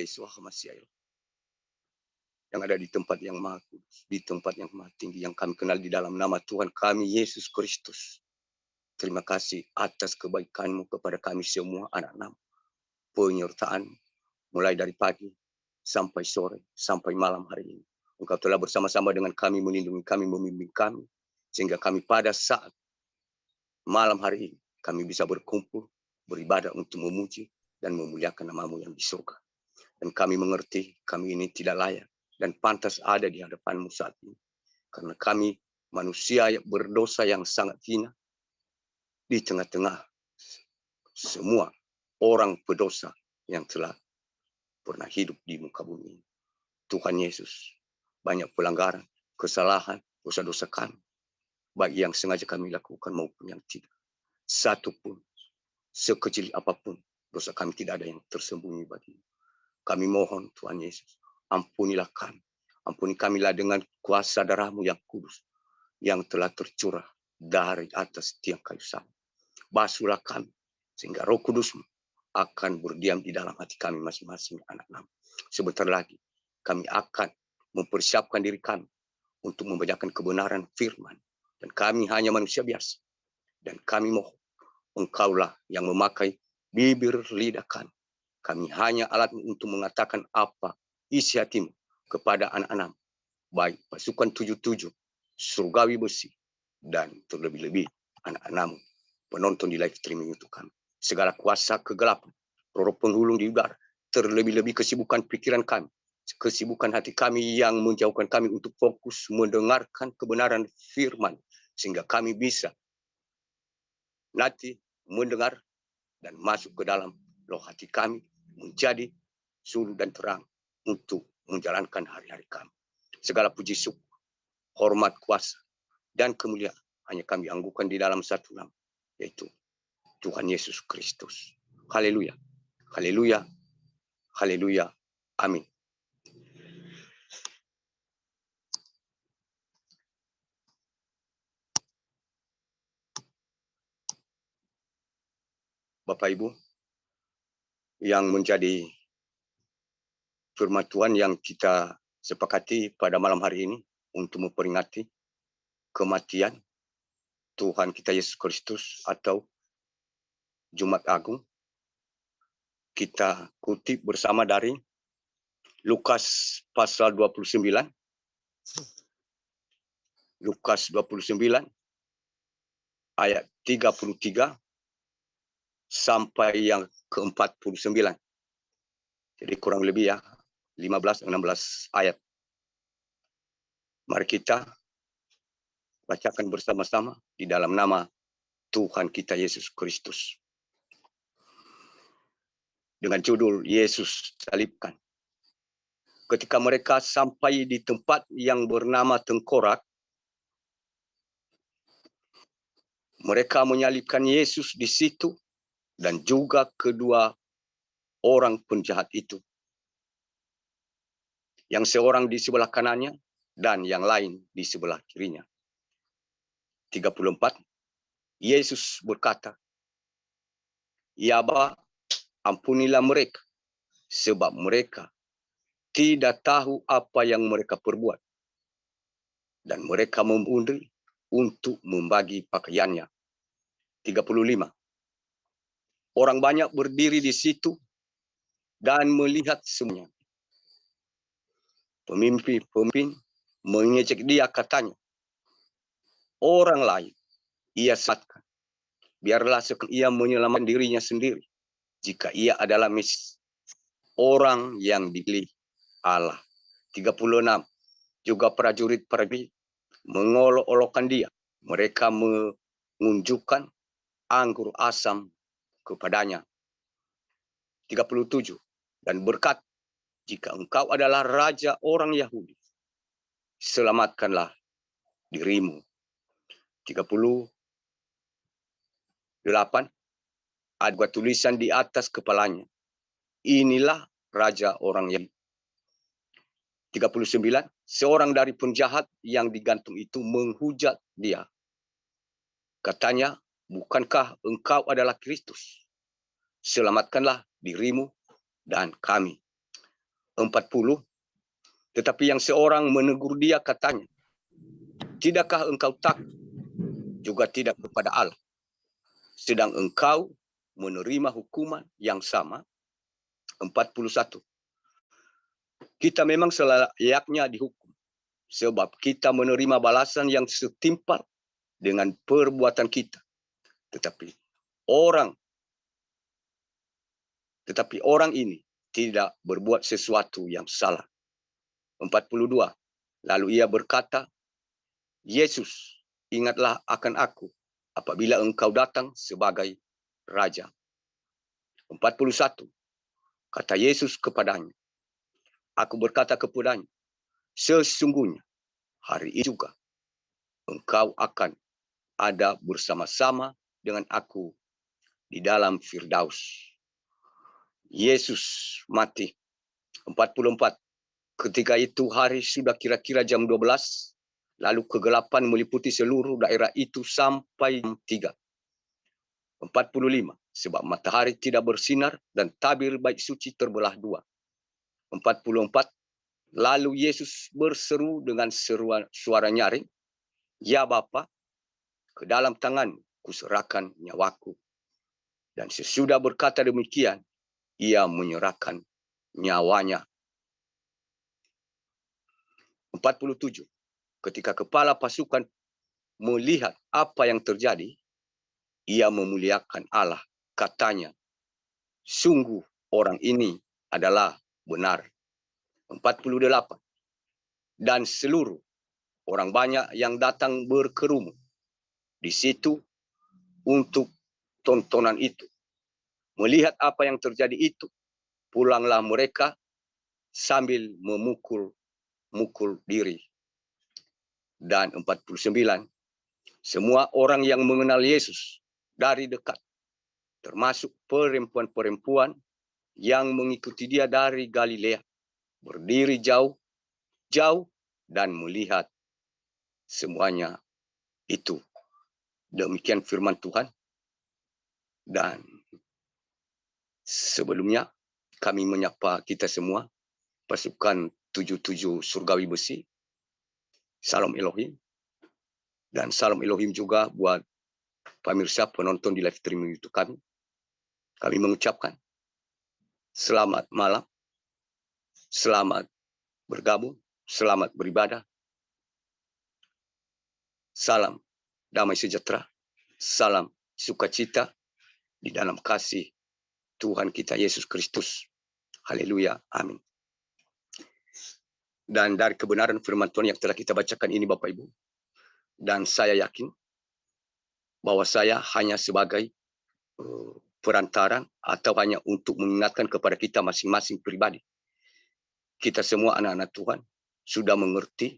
Yesua HaMashiach yang ada di tempat yang maha kudus, di tempat yang maha tinggi, yang kami kenal di dalam nama Tuhan kami Yesus Kristus. Terima kasih atas kebaikan-Mu kepada kami semua anak-anak, penyertaan mulai dari pagi sampai sore, sampai malam hari ini. Engkau telah bersama-sama dengan kami, melindungi kami, membimbing kami, sehingga kami pada saat malam hari ini, kami bisa berkumpul, beribadah untuk memuji dan memuliakan nama-Mu yang di surga. Dan kami mengerti, kami ini tidak layak dan pantas ada di hadapan-Mu saat ini. Karena kami manusia yang berdosa yang sangat hina di tengah-tengah semua orang berdosa yang telah pernah hidup di muka bumi. Tuhan Yesus, banyak pelanggaran, kesalahan, dosa-dosa kami, baik yang sengaja kami lakukan maupun yang tidak. Satu pun, sekecil apapun, dosa kami tidak ada yang tersembunyi bagi-Mu. Kami mohon Tuhan Yesus, ampunilah kami. Ampuni kamilah dengan kuasa darah-Mu yang kudus, yang telah tercurah dari atas tiang kayu salib. Basuhlah kami, sehingga Roh Kudus-Mu akan berdiam di dalam hati kami masing-masing anak-anak. Sebentar lagi, kami akan mempersiapkan diri kami untuk membacakan kebenaran firman. Dan kami hanya manusia biasa. Dan kami mohon, Engkaulah yang memakai bibir lidah kami. Kami hanya alat untuk mengatakan apa isi hati-Mu kepada anak-anak, baik pasukan 77, surgawi besi, dan terlebih-lebih anak-anak-Mu, penonton di live streaming itu kami. Segala kuasa kegelapan, roh penghulung di udara, terlebih-lebih kesibukan pikiran kami, kesibukan hati kami yang menjauhkan kami untuk fokus mendengarkan kebenaran firman, sehingga kami bisa nanti mendengar dan masuk ke dalam loh hati kami, menjadi suluh dan terang untuk menjalankan hari-hari kami. Segala puji syukur, hormat, kuasa, dan kemuliaan hanya kami anggukan di dalam satu nama, yaitu Tuhan Yesus Kristus. Haleluya, haleluya, haleluya, amin. Bapak Ibu, yang menjadi firman Tuhan yang kita sepakati pada malam hari ini untuk memperingati kematian Tuhan kita Yesus Kristus atau Jumat Agung, kita kutip bersama dari Lukas pasal 29. Lukas 29 ayat 33 sampai yang ke-49. Jadi kurang lebih ya 15-16 ayat. Mari kita bacakan bersama-sama di dalam nama Tuhan kita Yesus Kristus. Dengan judul Yesus salibkan. Ketika mereka sampai di tempat yang bernama Tengkorak, mereka menyalibkan Yesus di situ dan juga kedua orang penjahat itu. Yang seorang di sebelah kanannya dan yang lain di sebelah kirinya. 34. Yesus berkata, "Ya Bapa, ampunilah mereka, sebab mereka tidak tahu apa yang mereka perbuat." Dan mereka mengundi untuk membagi pakaiannya. 35. Orang banyak berdiri di situ dan melihat semuanya. Pemimpin mengejek dia, katanya, "Orang lain ia selamatkan. Biarlah ia menyelamatkan dirinya sendiri jika ia adalah Mesias, orang yang dipilih Allah." 36. Juga prajurit-prajurit mengolok-olokkan dia. Mereka mengunjukkan anggur asam kepadanya. 37. Dan berkata, "Jika engkau adalah raja orang Yahudi, selamatkanlah dirimu." 38. Ada tulisan di atas kepalanya, "Inilah raja orang Yahudi." 39. Seorang dari penjahat yang digantung itu menghujat dia. Katanya, "Bukankah engkau adalah Kristus? Selamatkanlah dirimu dan kami." 40, tetapi yang seorang menegur dia katanya, tidakkah engkau takut juga tidak kepada Allah, sedang engkau menerima hukuman yang sama. 41. Kita memang selayaknya dihukum, sebab kita menerima balasan yang setimpal dengan perbuatan kita. Tetapi orang ini tidak berbuat sesuatu yang salah. 42. Lalu ia berkata, Yesus, ingatlah akan aku apabila engkau datang sebagai Raja. 41. Kata Yesus kepadanya, aku berkata kepadanya, sesungguhnya hari ini juga engkau akan ada bersama-sama dengan aku di dalam Firdaus. Yesus mati. 44. Ketika itu hari sudah kira-kira jam 12, lalu kegelapan meliputi seluruh daerah itu sampai jam 3. 45. Sebab matahari tidak bersinar dan tabir bait suci terbelah dua. 44. Lalu Yesus berseru dengan suara nyaring, ya Bapa, ke dalam tangan kuserahkan nyawaku. Dan sesudah berkata demikian, ia menyerahkan nyawanya. 47. Ketika kepala pasukan melihat apa yang terjadi, ia memuliakan Allah. Katanya, sungguh orang ini adalah benar. 48. Dan seluruh orang banyak yang datang berkerumun di situ untuk tontonan itu. Melihat apa yang terjadi itu, pulanglah mereka sambil memukul diri. Dan 49. Semua orang yang mengenal Yesus dari dekat, termasuk perempuan-perempuan yang mengikuti dia dari Galilea, berdiri jauh dan melihat semuanya itu. Demikian firman Tuhan. Dan sebelumnya kami menyapa kita semua, pasukan 77 surgawi besi. Salam Elohim. Dan salam Elohim juga buat pemirsa penonton di live streaming YouTube kami. Kami mengucapkan selamat malam, selamat bergabung, selamat beribadah. Salam damai sejahtera, salam sukacita di dalam kasih Tuhan kita Yesus Kristus. Haleluya, amin. Dan dari kebenaran firman Tuhan yang telah kita bacakan ini Bapak Ibu, dan saya yakin bahwa saya hanya sebagai perantara atau hanya untuk mengingatkan kepada kita masing-masing pribadi. Kita semua anak-anak Tuhan sudah mengerti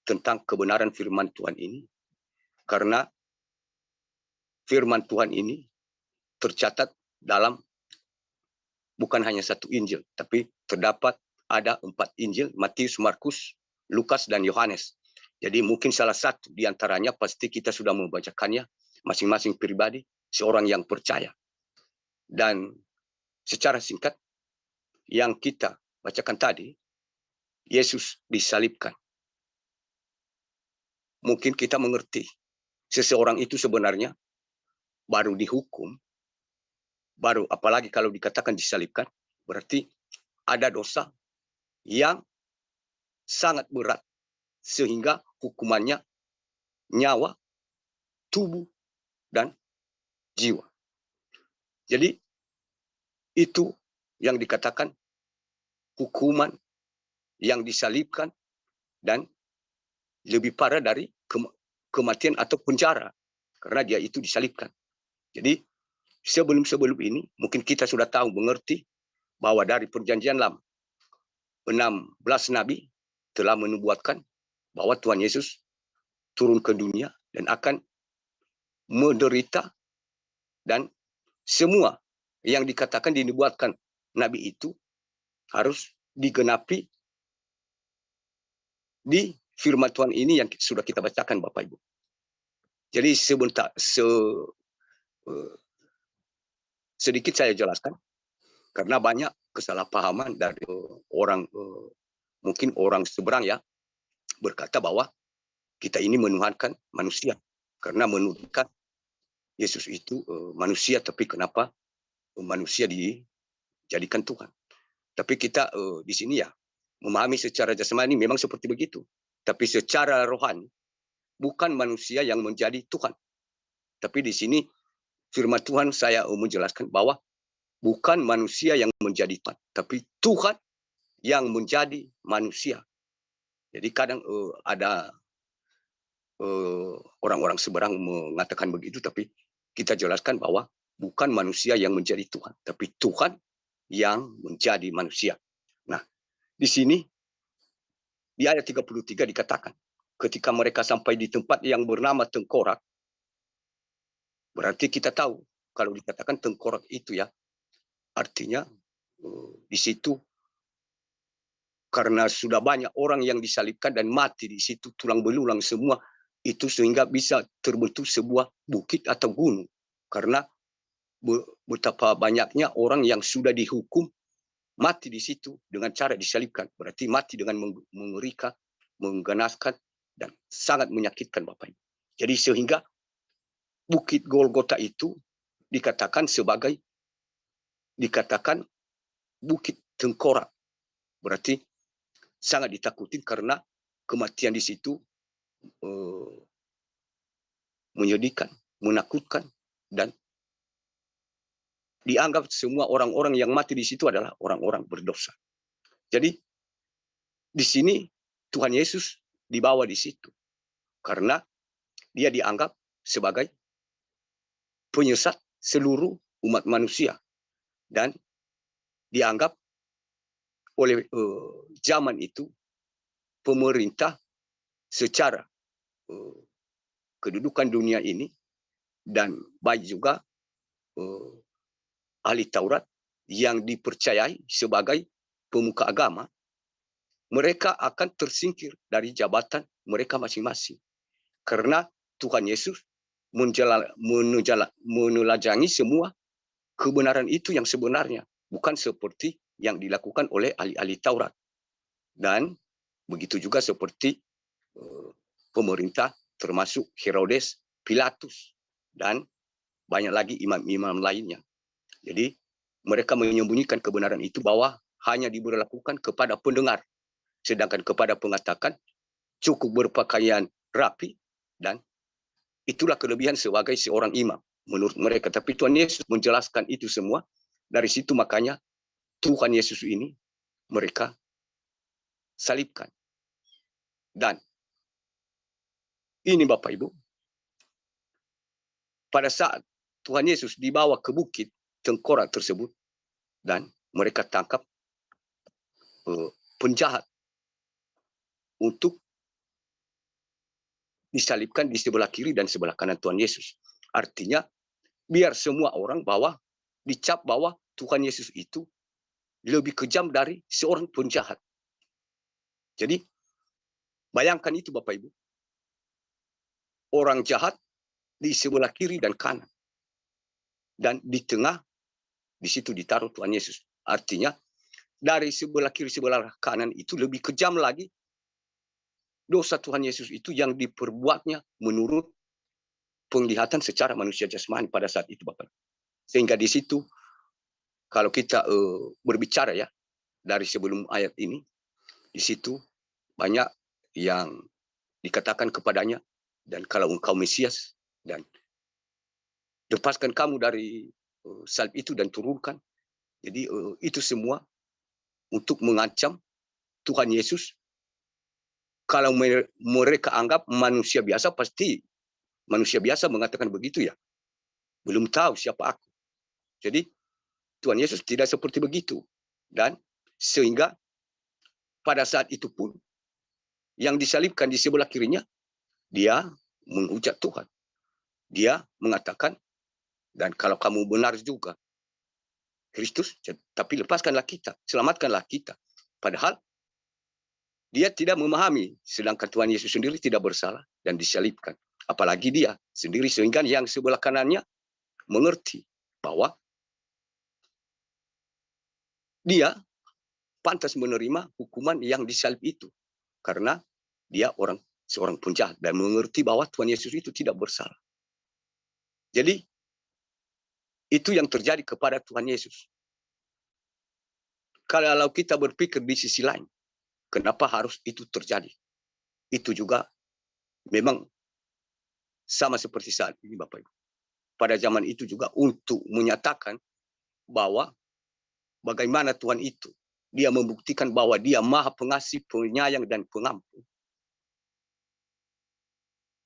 tentang kebenaran firman Tuhan ini, karena firman Tuhan ini tercatat dalam bukan hanya satu Injil, tapi terdapat ada 4 Injil, Matius, Markus, Lukas, dan Yohanes. Jadi mungkin salah satu di antaranya pasti kita sudah membacakannya masing-masing pribadi, seorang yang percaya. Dan secara singkat, yang kita bacakan tadi, Yesus disalibkan. Mungkin kita mengerti, seseorang itu sebenarnya baru dihukum, baru apalagi kalau dikatakan disalibkan, berarti ada dosa yang sangat berat, sehingga hukumannya nyawa, tubuh, dan jiwa. Jadi itu yang dikatakan hukuman yang disalibkan dan lebih parah dari kematian atau penjara, karena dia itu disalibkan. Jadi sebelum ini mungkin kita sudah tahu mengerti bahwa dari perjanjian lama 16 nabi telah menubuatkan bahwa Tuhan Yesus turun ke dunia dan akan menderita, dan semua yang dikatakan dinubuatkan nabi itu harus digenapi di firman Tuhan ini yang sudah kita bacakan Bapak Ibu. Jadi sedikit saya jelaskan, karena banyak kesalahpahaman dari orang mungkin orang seberang ya berkata bahwa kita ini menuhankan manusia karena menuduhkan Yesus itu manusia, tapi kenapa manusia dijadikan Tuhan? Tapi kita di sini ya memahami secara jasmani memang seperti begitu, tapi secara rohani bukan manusia yang menjadi Tuhan. Tapi di sini firman Tuhan saya menjelaskan bahwa bukan manusia yang menjadi Tuhan, tapi Tuhan yang menjadi manusia. Jadi kadang ada orang-orang seberang mengatakan begitu, tapi kita jelaskan bahwa bukan manusia yang menjadi Tuhan, tapi Tuhan yang menjadi manusia. Nah, di sini di ayat 33 dikatakan, ketika mereka sampai di tempat yang bernama tengkorak, berarti kita tahu kalau dikatakan tengkorak itu ya, artinya di situ karena sudah banyak orang yang disalibkan dan mati di situ, tulang belulang semua itu, sehingga bisa terbentuk sebuah bukit atau gunung. Karena betapa banyaknya orang yang sudah dihukum mati di situ dengan cara disalibkan. Berarti mati dengan mengerikan, mengganaskan, dan sangat menyakitkan Bapak Ibu. Jadi sehingga Bukit Golgota itu dikatakan bukit tengkorak. Berarti sangat ditakuti karena kematian di situ menyedihkan, menakutkan, dan dianggap semua orang-orang yang mati di situ adalah orang-orang berdosa. Jadi di sini Tuhan Yesus dibawa di situ karena dia dianggap sebagai penyesat seluruh umat manusia dan dianggap oleh zaman itu pemerintah secara kedudukan dunia ini, dan baik juga ahli Taurat yang dipercayai sebagai pemuka agama, mereka akan tersingkir dari jabatan mereka masing-masing. Karena Tuhan Yesus menelajangi semua kebenaran itu yang sebenarnya, bukan seperti yang dilakukan oleh ahli-ahli Taurat. Dan begitu juga seperti pemerintah termasuk Herodes, Pilatus, dan banyak lagi imam-imam lainnya. Jadi mereka menyembunyikan kebenaran itu bahwa hanya diberlakukan kepada pendengar, sedangkan kepada pengatakan cukup berpakaian rapi, dan itulah kelebihan sebagai seorang imam menurut mereka. Tapi Tuhan Yesus menjelaskan itu semua. Dari situ makanya Tuhan Yesus ini mereka salibkan. Dan ini Bapak Ibu, pada saat Tuhan Yesus dibawa ke bukit tengkorak tersebut dan mereka tangkap penjahat untuk disalibkan di sebelah kiri dan sebelah kanan Tuhan Yesus. Artinya biar semua orang dicap bahwa Tuhan Yesus itu lebih kejam dari seorang penjahat. Jadi bayangkan itu Bapak Ibu, orang jahat di sebelah kiri dan kanan, dan di tengah di situ ditaruh Tuhan Yesus. Artinya dari sebelah kiri sebelah kanan itu lebih kejam lagi dosa Tuhan Yesus itu yang diperbuatnya menurut penglihatan secara manusia jasmani pada saat itu Bapak. Sehingga di situ kalau kita berbicara ya dari sebelum ayat ini, di situ banyak yang dikatakan kepadanya, dan kalau engkau Mesias, dan lepaskan kamu dari salib itu dan turunkan. Jadi itu semua untuk mengancam Tuhan Yesus. Kalau mereka anggap manusia biasa, pasti manusia biasa mengatakan begitu ya. Belum tahu siapa aku. Jadi Tuhan Yesus tidak seperti begitu. Dan sehingga pada saat itu pun yang disalibkan di sebelah kirinya, dia menghujat Tuhan. Dia mengatakan, dan kalau kamu benar juga Kristus, tapi lepaskanlah kita, selamatkanlah kita. Padahal dia tidak memahami, sedangkan Tuhan Yesus sendiri tidak bersalah dan disalibkan. Apalagi dia sendiri, sehingga yang sebelah kanannya mengerti bahwa dia pantas menerima hukuman yang disalib itu. Karena dia seorang penjahat dan mengerti bahwa Tuhan Yesus itu tidak bersalah. Jadi itu yang terjadi kepada Tuhan Yesus. Kalau kita berpikir di sisi lain, kenapa harus itu terjadi? Itu juga memang sama seperti saat ini Bapak Ibu. Pada zaman itu juga untuk menyatakan bahwa bagaimana Tuhan itu. Dia membuktikan bahwa dia maha pengasih, penyayang, dan pengampun.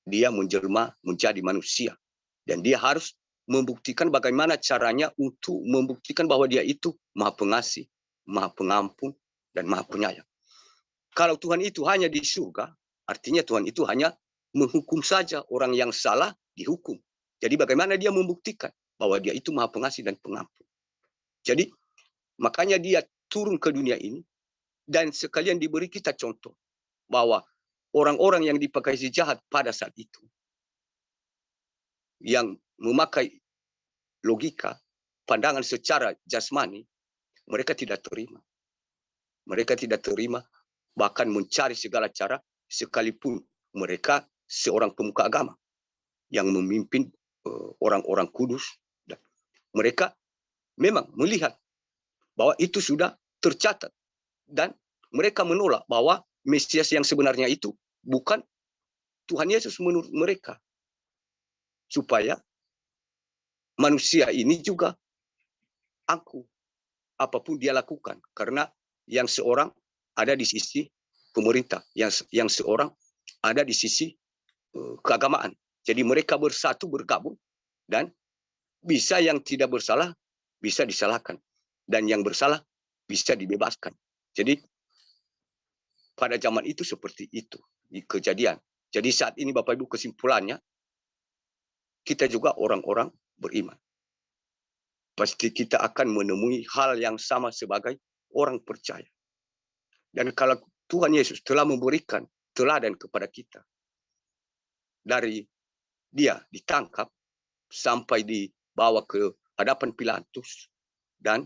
Dia menjelma menjadi manusia. Dan dia harus membuktikan bagaimana caranya untuk membuktikan bahwa dia itu maha pengasih, maha pengampun, dan maha penyayang. Kalau Tuhan itu hanya di surga, artinya Tuhan itu hanya menghukum saja, orang yang salah dihukum. Jadi bagaimana dia membuktikan bahwa dia itu maha pengasih dan pengampun. Jadi makanya dia turun ke dunia ini dan sekalian diberi kita contoh bahwa orang-orang yang dipakai si jahat pada saat itu yang memakai logika, pandangan secara jasmani, mereka tidak terima. Mereka tidak terima, bahkan mencari segala cara, sekalipun mereka seorang pemuka agama yang memimpin orang-orang kudus. Dan mereka memang melihat bahwa itu sudah tercatat. Dan mereka menolak bahwa Mesias yang sebenarnya itu bukan Tuhan Yesus menurut mereka. Supaya manusia ini juga angkuh apapun dia lakukan. Karena yang seorang ada di sisi pemerintah, yang seorang ada di sisi keagamaan. Jadi mereka bersatu, bergabung, dan bisa yang tidak bersalah bisa disalahkan. Dan yang bersalah bisa dibebaskan. Jadi pada zaman itu seperti itu kejadian. Jadi saat ini Bapak Ibu kesimpulannya, kita juga orang-orang beriman. Pasti kita akan menemui hal yang sama sebagai orang percaya. Dan kalau Tuhan Yesus telah memberikan teladan kepada kita, dari dia ditangkap sampai dibawa ke hadapan Pilatus dan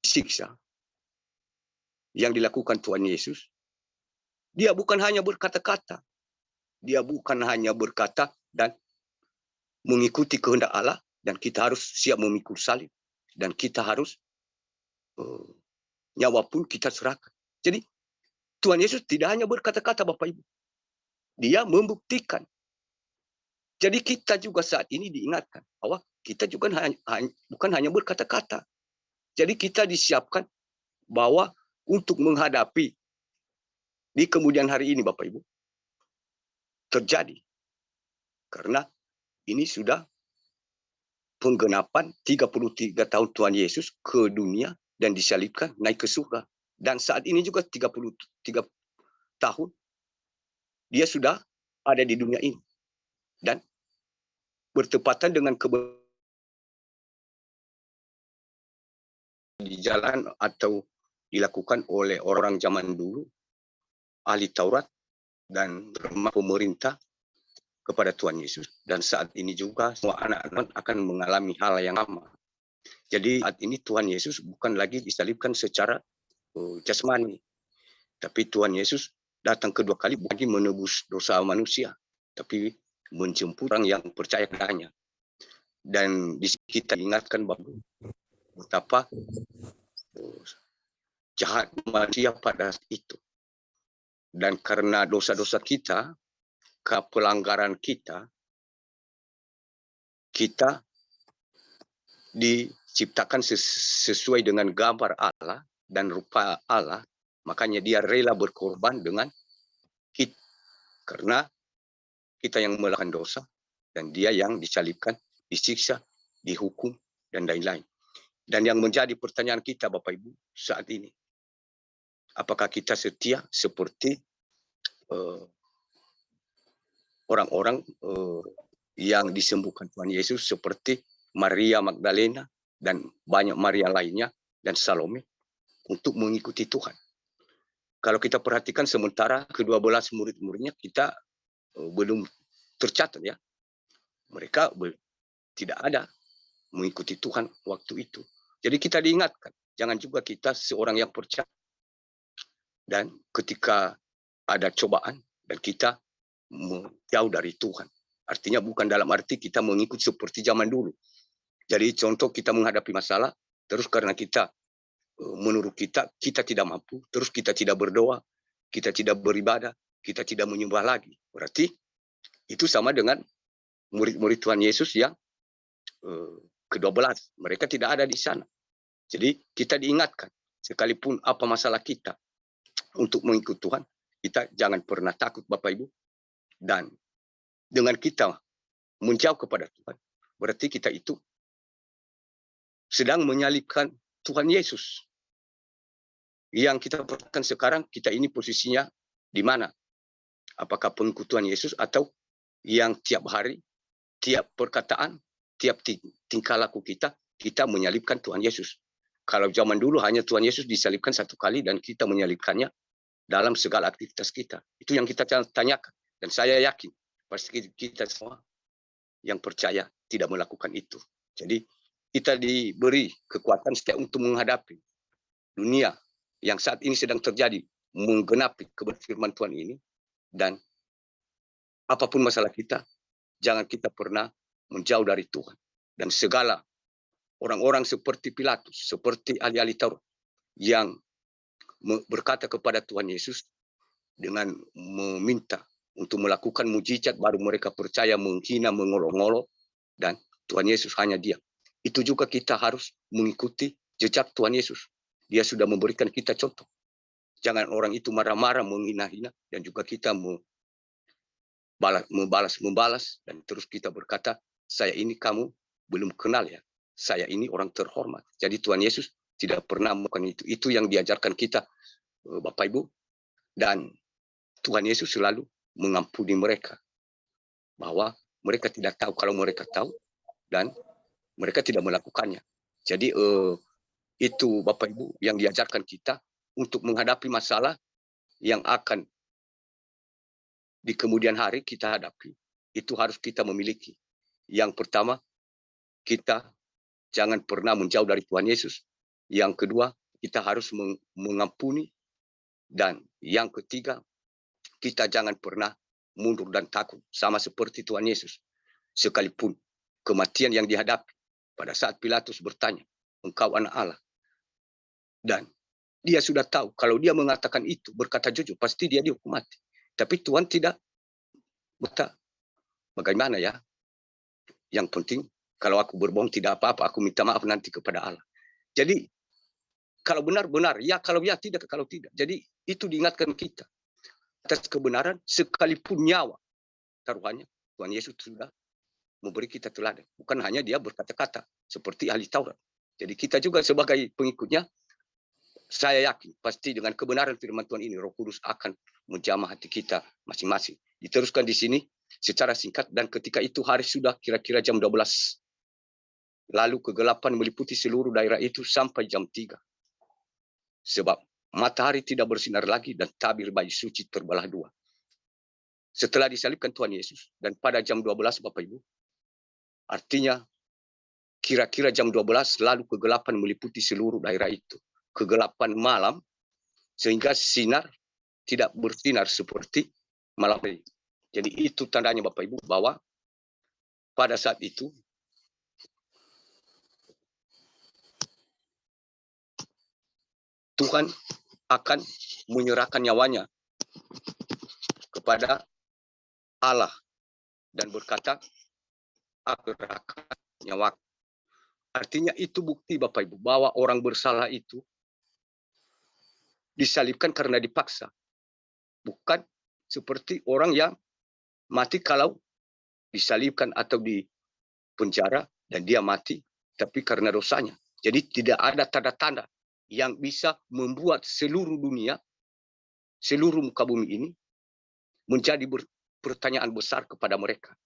disiksa, yang dilakukan Tuhan Yesus, dia bukan hanya berkata-kata, dia bukan hanya berkata dan mengikuti kehendak Allah, dan kita harus siap memikul salib, dan kita harus nyawa pun kita serahkan. Jadi Tuhan Yesus tidak hanya berkata-kata Bapak Ibu, dia membuktikan. Jadi kita juga saat ini diingatkan bahwa kita juga bukan hanya berkata-kata. Jadi kita disiapkan bahwa untuk menghadapi di kemudian hari ini Bapak Ibu terjadi. Karena ini sudah penggenapan 33 tahun Tuhan Yesus ke dunia dan disalibkan naik ke surga. Dan saat ini juga 33 tahun dia sudah ada di dunia ini. Dan bertepatan dengan di jalan atau dilakukan oleh orang zaman dulu, ahli Taurat dan pemerintah kepada Tuhan Yesus. Dan saat ini juga semua anak-anak akan mengalami hal yang sama. Jadi saat ini Tuhan Yesus bukan lagi disalibkan secara jasmani. Tapi Tuhan Yesus datang kedua kali bukan lagi menebus dosa manusia, tapi menjemput orang yang percaya kepadanya. Dan di sini kita ingatkan bahwa betapa jahat manusia pada saat itu. Dan karena dosa-dosa kita, pelanggaran kita, kita diciptakan sesuai dengan gambar Allah dan rupa Allah, makanya dia rela berkorban dengan kita. Karena kita yang melakukan dosa, dan dia yang disalibkan, disiksa, dihukum, dan lain-lain. Dan yang menjadi pertanyaan kita Bapak Ibu saat ini, apakah kita setia seperti orang-orang yang disembuhkan Tuhan Yesus, seperti Maria Magdalena dan banyak Maria lainnya dan Salome, untuk mengikuti Tuhan. Kalau kita perhatikan sementara ke-12 murid-muridnya kita belum tercatat ya. Mereka tidak ada mengikuti Tuhan waktu itu. Jadi kita diingatkan, jangan juga kita seorang yang percaya Dan ketika ada cobaan dan kita jauh dari Tuhan. Artinya bukan dalam arti kita mengikut seperti zaman dulu. Jadi contoh kita menghadapi masalah, terus karena kita menurut kita tidak mampu, terus kita tidak berdoa, kita tidak beribadah, kita tidak menyembah lagi. Berarti itu sama dengan murid-murid Tuhan Yesus yang ke-12. Mereka tidak ada di sana. Jadi kita diingatkan, sekalipun apa masalah kita untuk mengikut Tuhan, kita jangan pernah takut Bapak Ibu. Dan dengan kita menjauh kepada Tuhan, berarti kita itu sedang menyalibkan Tuhan Yesus. Yang kita perhatikan sekarang, kita ini posisinya di mana? Apakah pengikut Tuhan Yesus atau yang tiap hari, tiap perkataan, tiap tingkah laku kita menyalibkan Tuhan Yesus. Kalau zaman dulu hanya Tuhan Yesus disalibkan satu kali dan kita menyalibkannya dalam segala aktivitas kita. Itu yang kita tanyakan. Dan saya yakin pasti kita semua yang percaya tidak melakukan itu. Jadi kita diberi kekuatan setiap untuk menghadapi dunia yang saat ini sedang terjadi, menggenapi kebenaran firman Tuhan ini. Dan apapun masalah kita, jangan kita pernah menjauh dari Tuhan. Dan segala orang-orang seperti Pilatus, seperti ahli-ahli Taurat yang berkata kepada Tuhan Yesus dengan meminta untuk melakukan mujizat, baru mereka percaya, menghina, mengolok-olok, dan Tuhan Yesus hanya diam. Itu juga kita harus mengikuti jejak Tuhan Yesus. Dia sudah memberikan kita contoh. Jangan orang itu marah-marah, menghina-hina, dan juga kita membalas, dan terus kita berkata, saya ini kamu belum kenal ya, saya ini orang terhormat. Jadi Tuhan Yesus tidak pernah melakukan itu. Itu yang diajarkan kita, Bapak Ibu. Dan Tuhan Yesus selalu mengampuni mereka. Bahwa mereka tidak tahu, kalau mereka tahu, dan mereka tidak melakukannya. Jadi itu Bapak Ibu yang diajarkan kita untuk menghadapi masalah yang akan di kemudian hari kita hadapi. Itu harus kita memiliki. Yang pertama, kita jangan pernah menjauh dari Tuhan Yesus. Yang kedua, kita harus mengampuni. Dan yang ketiga, kita jangan pernah mundur dan takut. Sama seperti Tuhan Yesus. Sekalipun kematian yang dihadapi. Pada saat Pilatus bertanya, engkau anak Allah. Dan dia sudah tahu, kalau dia mengatakan itu, berkata jujur, pasti dia dihukum mati. Tapi Tuhan tidak berkata, bagaimana ya? Yang penting, kalau aku berbohong tidak apa-apa, aku minta maaf nanti kepada Allah. Jadi, kalau benar-benar, ya kalau ya, tidak kalau tidak. Jadi, itu diingatkan kita. Atas kebenaran, sekalipun nyawa, taruhannya, Tuhan Yesus sudah memberi kita teladan. Bukan hanya dia berkata-kata, seperti ahli Taurat. Jadi, kita juga sebagai pengikutnya, saya yakin, pasti dengan kebenaran firman Tuhan ini, Roh Kudus akan menjamah hati kita masing-masing. Diteruskan di sini, secara singkat, dan ketika itu hari sudah kira-kira jam 12. Lalu kegelapan meliputi seluruh daerah itu sampai jam 3. Sebab matahari tidak bersinar lagi dan tabir bayi suci terbelah dua. Setelah disalibkan Tuhan Yesus, dan pada jam 12 Bapak Ibu, artinya kira-kira jam 12 lalu kegelapan meliputi seluruh daerah itu. Kegelapan malam, sehingga sinar tidak bersinar seperti malam hari. Jadi itu tandanya Bapak Ibu bahwa pada saat itu Tuhan akan menyerahkan nyawanya kepada Allah dan berkata, aku serahkan nyawaku. Artinya itu bukti Bapak Ibu bahwa orang bersalah itu disalibkan karena dipaksa. Bukan seperti orang yang mati kalau disalibkan atau di penjara dan dia mati, tapi karena dosanya. Jadi tidak ada tanda-tanda yang bisa membuat seluruh dunia, seluruh muka bumi ini menjadi pertanyaan besar kepada mereka.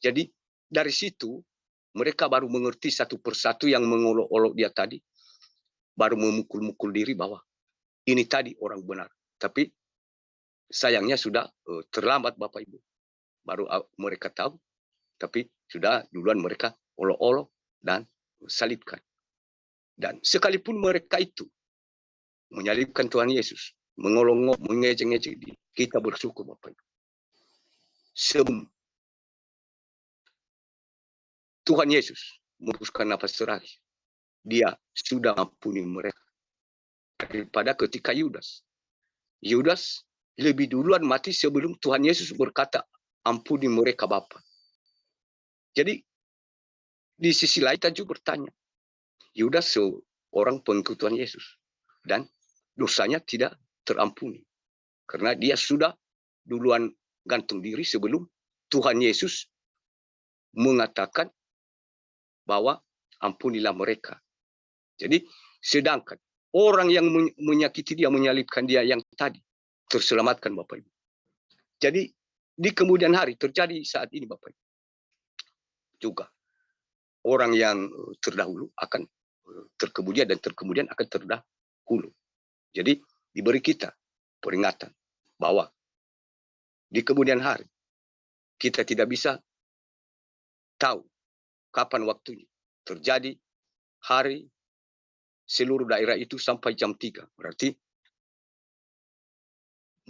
Jadi dari situ mereka baru mengerti satu persatu yang mengolok-olok dia tadi, baru memukul-mukul diri bahwa ini tadi orang benar. Tapi sayangnya sudah terlambat Bapak Ibu. Baru mereka tahu, tapi sudah duluan mereka olok-olok dan salibkan. Dan sekalipun mereka itu menyalibkan Tuhan Yesus, mengolok-olok, mengejek-ngejek, kita bersyukur Bapak Ibu. Sebelum Tuhan Yesus menghembuskan nafas terakhir, dia sudah ampuni mereka. Daripada ketika Yudas lebih duluan mati sebelum Tuhan Yesus berkata, ampuni mereka Bapa. Jadi di sisi lain kita juga bertanya, Yudas seorang pengikut Tuhan Yesus dan dosanya tidak terampuni karena dia sudah duluan gantung diri sebelum Tuhan Yesus mengatakan bahwa ampunilah mereka. Jadi sedangkan orang yang menyakiti dia, menyalibkan dia yang tadi terselamatkan Bapak Ibu. Jadi di kemudian hari terjadi saat ini Bapak Ibu. Juga orang yang terdahulu akan terkemudian dan terkemudian akan terdahulu. Jadi diberi kita peringatan bahwa di kemudian hari kita tidak bisa tahu kapan waktunya. Terjadi hari seluruh daerah itu sampai jam 3. Berarti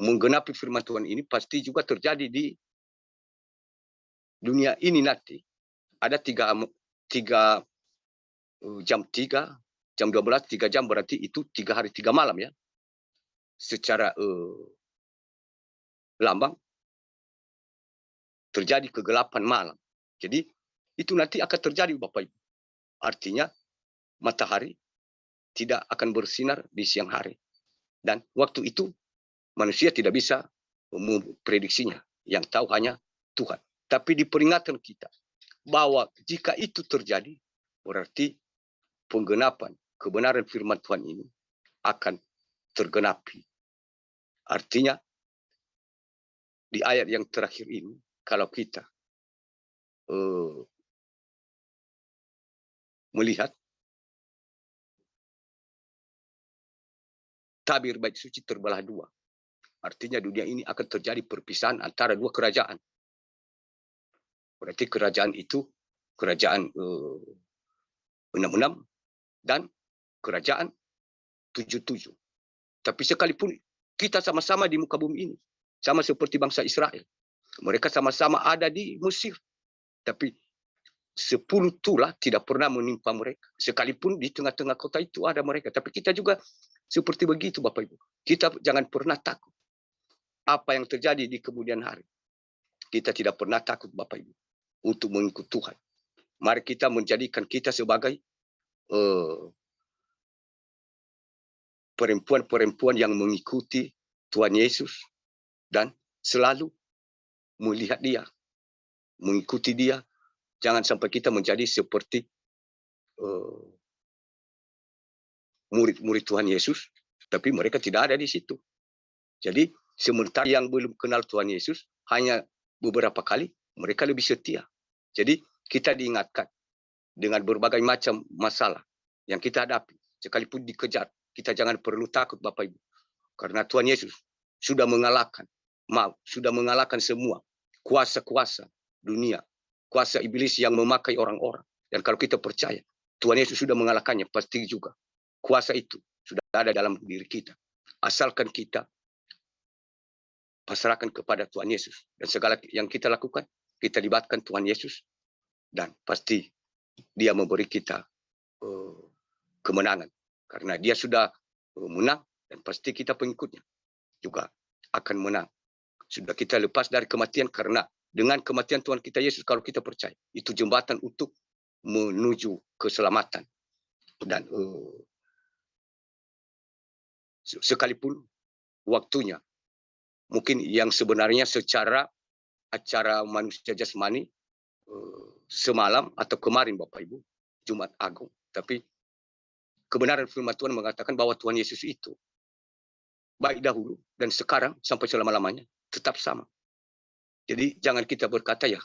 menggenapi firman Tuhan ini pasti juga terjadi di dunia ini nanti. Ada 3 jam 3, jam 12, 3 jam berarti itu 3 hari 3 malam ya. Secara lambang terjadi kegelapan malam. Jadi itu nanti akan terjadi Bapak Ibu. Artinya matahari tidak akan bersinar di siang hari. Dan waktu itu manusia tidak bisa memprediksinya. Yang tahu hanya Tuhan. Tapi diperingatkan kita bahwa jika itu terjadi, berarti penggenapan kebenaran firman Tuhan ini akan tergenapi. Artinya di ayat yang terakhir ini, kalau kita melihat tabir bait suci terbelah 2. Artinya dunia ini akan terjadi perpisahan antara 2 kerajaan. Berarti kerajaan itu kerajaan 66 dan kerajaan 77. Tapi sekalipun kita sama-sama di muka bumi ini, sama seperti bangsa Israel. Mereka sama-sama ada di Mesir. Tapi 10 tulah tidak pernah menimpa mereka. Sekalipun di tengah-tengah kota itu ada mereka. Tapi kita juga seperti begitu Bapak Ibu. Kita jangan pernah takut. Apa yang terjadi di kemudian hari. Kita tidak pernah takut Bapak Ibu. Untuk mengikut Tuhan. Mari kita menjadikan kita sebagai perempuan-perempuan yang mengikuti Tuhan Yesus. Dan selalu melihat dia. Mengikuti dia. Jangan sampai kita menjadi seperti murid-murid Tuhan Yesus. Tapi mereka tidak ada di situ. Jadi sementara yang belum kenal Tuhan Yesus. Hanya beberapa kali mereka lebih setia. Jadi kita diingatkan dengan berbagai macam masalah yang kita hadapi. Sekalipun dikejar, kita jangan perlu takut Bapak Ibu. Karena Tuhan Yesus sudah mengalahkan maut, sudah mengalahkan semua kuasa-kuasa dunia, kuasa iblis yang memakai orang-orang. Dan kalau kita percaya, Tuhan Yesus sudah mengalahkannya, pasti juga kuasa itu sudah ada dalam diri kita. Asalkan kita pasrahkan kepada Tuhan Yesus. Dan segala yang kita lakukan, kita libatkan Tuhan Yesus. Dan pasti dia memberi kita kemenangan. Karena dia sudah menang dan pasti kita pengikutnya juga akan menang. Sudah kita lepas dari kematian karena dengan kematian Tuhan kita Yesus kalau kita percaya. Itu jembatan untuk menuju keselamatan. Dan sekalipun waktunya mungkin yang sebenarnya secara acara manusia jasmani semalam atau kemarin Bapak Ibu, Jumat Agung. Tapi kebenaran firman Tuhan mengatakan bahwa Tuhan Yesus itu baik dahulu dan sekarang sampai selama-lamanya tetap sama. Jadi jangan kita berkata ya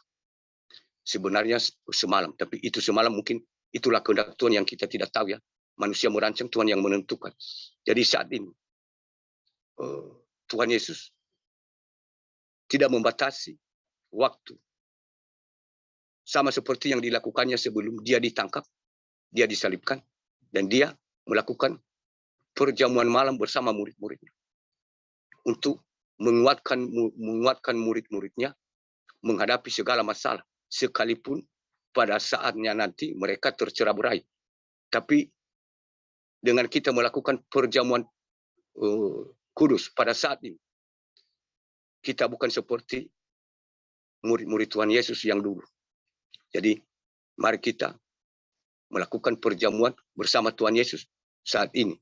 sebenarnya semalam. Tapi itu semalam mungkin itulah kehendak Tuhan yang kita tidak tahu ya. Manusia merancang, Tuhan yang menentukan. Jadi saat ini Tuhan Yesus tidak membatasi waktu. Sama seperti yang dilakukannya sebelum dia ditangkap, dia disalibkan, dan dia melakukan perjamuan malam bersama murid-muridnya. untuk menguatkan murid-muridnya menghadapi segala masalah, sekalipun pada saatnya nanti mereka tercerai-berai. Tapi dengan kita melakukan perjamuan kudus pada saat ini, kita bukan seperti murid-murid Tuhan Yesus yang dulu. Jadi mari kita melakukan perjamuan bersama Tuhan Yesus saat ini.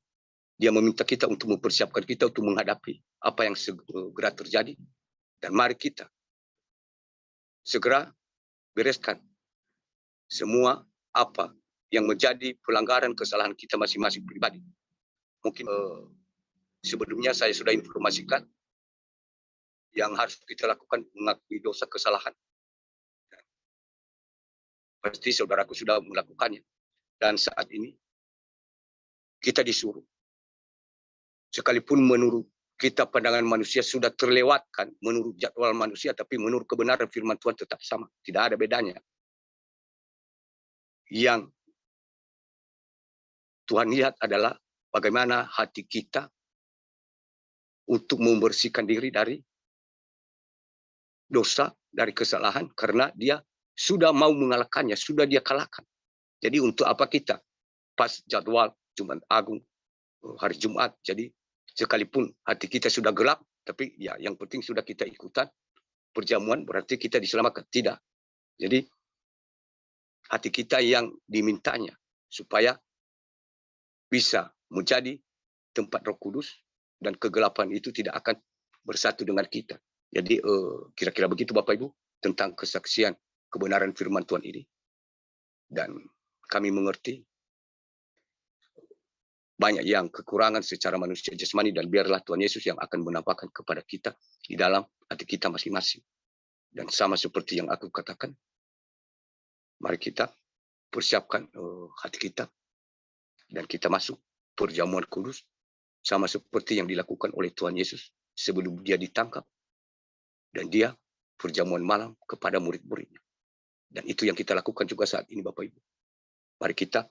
Dia meminta kita untuk mempersiapkan kita untuk menghadapi apa yang segera terjadi. Dan mari kita segera bereskan semua apa yang menjadi pelanggaran kesalahan kita masing-masing pribadi. Mungkin sebelumnya saya sudah informasikan yang harus kita lakukan mengakui dosa kesalahan. Pasti saudaraku sudah melakukannya. Dan saat ini kita disuruh, sekalipun menurut kita pandangan manusia sudah terlewatkan menurut jadwal manusia, tapi menurut kebenaran firman Tuhan tetap sama. Tidak ada bedanya. Yang Tuhan lihat adalah bagaimana hati kita untuk membersihkan diri dari dosa, dari kesalahan, karena dia sudah mau mengalahkannya, sudah dia kalahkan. Jadi untuk apa kita pas jadwal Jumat Agung, hari Jumat, jadi sekalipun hati kita sudah gelap, tapi ya yang penting sudah kita ikutan perjamuan, berarti kita diselamatkan. Tidak. Jadi hati kita yang dimintanya supaya bisa menjadi tempat Roh Kudus dan kegelapan itu tidak akan bersatu dengan kita. Jadi kira-kira begitu Bapak Ibu tentang kesaksian kebenaran firman Tuhan ini. Dan kami mengerti banyak yang kekurangan secara manusia jasmani, dan biarlah Tuhan Yesus yang akan menampakkan kepada kita di dalam hati kita masing-masing. Dan sama seperti yang aku katakan, mari kita persiapkan hati kita dan kita masuk perjamuan kudus sama seperti yang dilakukan oleh Tuhan Yesus sebelum dia ditangkap dan dia perjamuan malam kepada murid-muridnya. Dan itu yang kita lakukan juga saat ini Bapak Ibu. Mari kita